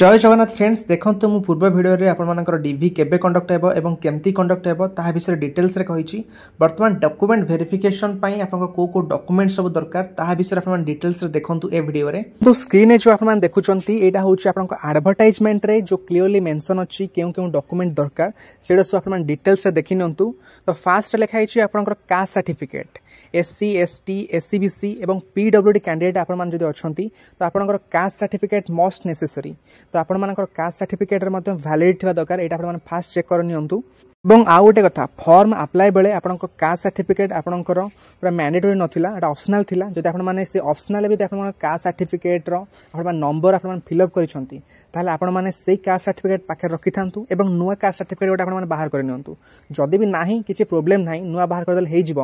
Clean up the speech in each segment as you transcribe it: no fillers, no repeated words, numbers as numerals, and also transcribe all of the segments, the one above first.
जय जगन्नाथ फ्रेंड्स देखो मु पूर्व वीडियो रे आपण मानकर डीवी केबे कंडक्ट हेबो एवं केमती कंडक्ट हेबो ताहा विषय डिटेल्स रे कहिछि। वर्तमान डॉक्यूमेंट वेरिफिकेशन पई आपन को डॉक्यूमेंट सब दरकार ताहा विषय आपण डिटेल्स रे देखंतु ए वीडियो रे। तो स्क्रीन रे जो आपण देखुचंती एटा होछि आपण एडवर्टाइजमेंट रे जो क्लियरली मेंशन अछि केउ डॉक्यूमेंट दरकार सेडा सब आपण डिटेल्स रे देखिनंतु। तो फास्ट लिखा है आपन caste certificate SC ST SCBC एवं पीडब्ल्यूडी कैंडिडेट आपण मान जदि अछंती तो आपन कास्ट सर्टिफिकेट मोस्ट नेसेसरी। तो आपण मानकर कास्ट सर्टिफिकेट रे मध्ये वैलिड थिबा दरकार एटा आपण फास्ट चेक करनियंतु। এবং ଆଉ ଗୋଟେ କଥା ଫର୍ମ ଆପ୍ଲାଏ ବେଳେ ଆପଣଙ୍କ କାଷ୍ଟ ସାର୍ଟିଫିକେଟ୍ ଆପଣଙ୍କର ପୁରା ମ୍ୟାଣ୍ଡେଟୋରୀ ନଥିଲା, ଏଟା ଅପସନାଲ ଥିଲା। ଯଦି ଆପଣମାନେ ସେ ଅପସନାଲ ବି ଆପଣ କାଷ୍ଟ ସାର୍ଟିଫିକେଟ୍ର ଆପଣ ନମ୍ବର ଆପଣମାନେ ଫିଲ୍ଅପ୍ କରିଛନ୍ତି ତାହେଲେ ଆପଣମାନେ ସେଇ କାଷ୍ଟ ସାର୍ଟିଫିକେଟ୍ ପାଖରେ ରଖିଥାନ୍ତୁ ଏବଂ ନୂଆ କାଷ୍ଟ ସାର୍ଟିଫିକେଟ୍ ଗୋଟେ ଆପଣମାନେ ବାହାର କରିନିଅନ୍ତୁ। ଯଦି ବି ନାହିଁ କିଛି ପ୍ରୋବ୍ଲେମ୍ ନାହିଁ, ନୂଆ ବାହାର କରିଦେଲେ ହେଇଯିବ।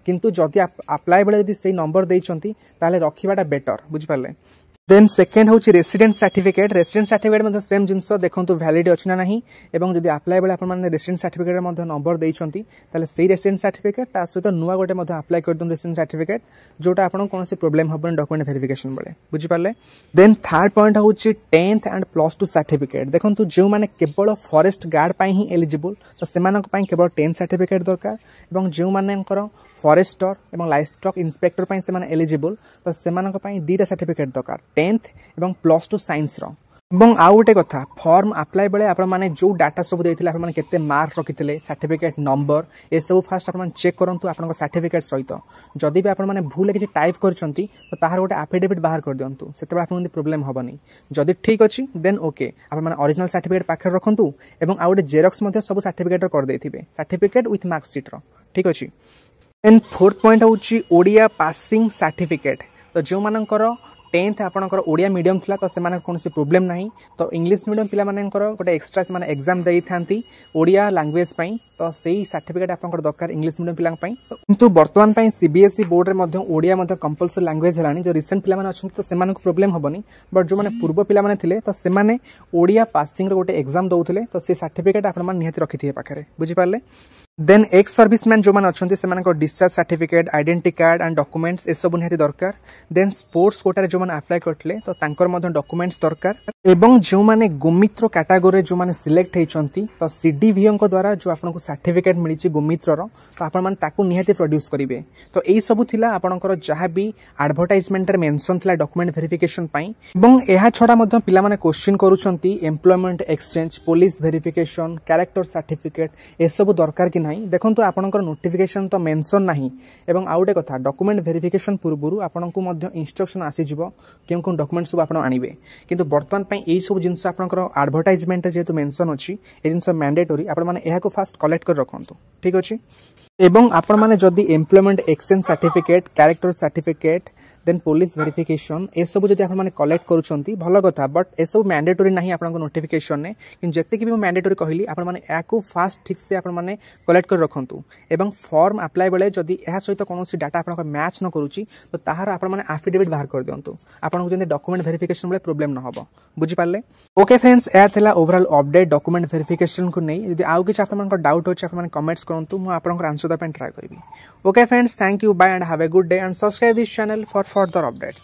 କିନ୍ତୁ ଯଦି ଆପ୍ଲାଏ ବେଳେ ଯଦି ସେଇ ନମ୍ବର ଦେଇଛନ୍ତି ତାହେଲେ ରଖିବାଟା ବେଟର, ବୁଝିପାରିଲେ। देन सेकेंड हूँ रेसिडेंट सर्टिफिकेट। रेसिडेंट सर्टिफिकेट मतलब सेम जिनस देखो वैलिड अच्छी ना नहीं एवं जब आप्लाय बेले आपने रेसिडेंट सर्टिफिकेट नंबर देइछंती ताले सेही रेसिडेंट सर्टिफिकेट ता सहित नुआ गोटे आप्लाय कर दन रेसिडेंट सर्टिफिकेट जोटा आपन कौन प्रॉब्लम हबन डॉक्यूमेंट वेरिफिकेशन बेले, बुझी पारले। देन थर्ड पॉइंट हूँ 10th एंड +2 सर्टिफिकेट। देखो जो मैंने केवल फॉरेस्ट गार्ड पाई ही एलिजिबल तो सेमानक पाई केवल 10th सर्टिफिकेट दरकार एवं जो मानकर फॉरेस्टर एवं लाइवस्टॉक इंस्पेक्टर पाई से माने एलिजिबल तो सेमानक पाई दीटा सर्टिफिकेट दरकार 10th एवं +2 साइंस रो। एवं आउ गोटे कथा फॉर्म अप्लाई बेले आपण माने जो डाटा सब देथिले आपण माने केते मार्क रखिथिले सर्टिफिकेट नंबर ए सब फास्ट आपण चेक करंतु आपन सर्टिफिकेट सहित। जदि भी आपण माने भूल किछि टाइप करचंती तो ताहार गोटे एफिडेविट बाहर कर दियंतु, सेते आपन प्रॉब्लम हबनी। जदि ठीक अछि देन ओके आपण माने ओरिजिनल सर्टिफिकेट पाखर रखंतु एवं आउ गोटे जेरॉक्स मध्ये सब सर्टिफिकेट कर देथिबे सर्टिफिकेट विथ मार्कशीट रो, ठीक अछि। एंड फोर्थ पॉइंट हूँ ओडिया पासिंग सर्टिफिकेट। तो जो मानकर 10th आपनकर ओडिया मीडियम थिला तो सेमान कौन प्रॉब्लम नहीं तो इंग्लिश मीडियम पिला मानकर गोटे एक्स्ट्रा से एग्जाम देई थांती ओडिया लैंग्वेज पई तो सेही सर्टिफिकेट आपनकर दरकार इंग्लिश मीडियम पिला पई। तो किंतु वर्तमान पई सीबीएसई बोर्ड रे मध्ये ओडिया मध्ये कंपलसरी लैंग्वेज हलानी। जो रिसेंट पिला माने अछन तो सेमान को प्रॉब्लम हबनी, बट जो माने पूर्व पिला माने थिले तो सेमाने ओडिया पासिंग रे गोटे एग्जाम दउथिले तो से सर्टिफिकेट आपन मान निहति रखिथिए पाखरे, बुझी पारले। देन एक्स सर्विसमैन जो माने अछंती सेमानकर discharge certificate identity card and documents ए सब निहति दरकार। देन स्पोर्ट्स कोटा रे जो माने अप्लाई करथिले तो तांकर मध्ये डॉक्यूमेंट्स दरकार। एवं जो माने गोमित्र कैटेगरी जो माने सिलेक्ट हेचंती तो सीडीवीओ को द्वारा जो आपन को सर्टिफिकेट मिलिछि गोमित्र रो तो आपन मान ताकू निहति प्रोड्यूस करिवे। तो एई सब थिला आपनकर जहा भी एडवर्टाइजमेंट रे मेंशन थिला डॉक्यूमेंट वेरिफिकेशन पई। एवं एहा छडा मध्ये पिला माने क्वेश्चन करूछंती employment exchange police verification character certificate ए सब दरकार कि नहीं। देखंतु आपनकर नोटिफिकेशन तो मेंशन नहीं एवं आउटे कथा डॉक्यूमेंट वेरिफिकेशन पूर्वरु आपनकु मध्ये इंस्ट्रक्शन आसी जिवो केउ कोन डॉक्यूमेंट सब आपण आनिबे। किंतु वर्तमान पई एई सब जिंस आपनकर एडवर्टाइजमेंट जेतु मेंशन अछि ए जिंस मैंडेटरी आपण माने एहा को फास्ट कलेक्ट कर रखंतु, ठीक अछि। एवं आपण माने जदी employment exchange certificate character certificate then police verification ए सब जदी आपण माने कलेक्ट करूछंती भलो कथा, बट ए सब मैंडेटरी नाही आपन नोटिफिकेशन ने। कि जत्ते कि भी मैंडेटरी कहली आपण माने याकू फास्ट ठीक से आपण माने कलेक्ट कर रखंतु। एवं फॉर्म अप्लाई बेले जदी एहा सहित कोनोसी डाटा आपण मैच न करूची तो ताहार आपण माने एफिडेविट बाहर कर दियंतु आपण को जंदे डॉक्यूमेंट वेरिफिकेशन बेले प्रॉब्लम न हबो, बुझी पारले। ओके फ्रेंड्स ए थिला ओवरऑल अपडेट डॉक्यूमेंट वेरिफिकेशन को नै। जदी आउ किछ आपण मानकर डाउट होची आपण माने कमेंट्स करंतु मु आपण को आंसर द पेन ट्राई करबी। Okay friends, thank you, bye and have a good day and subscribe this channel for further updates.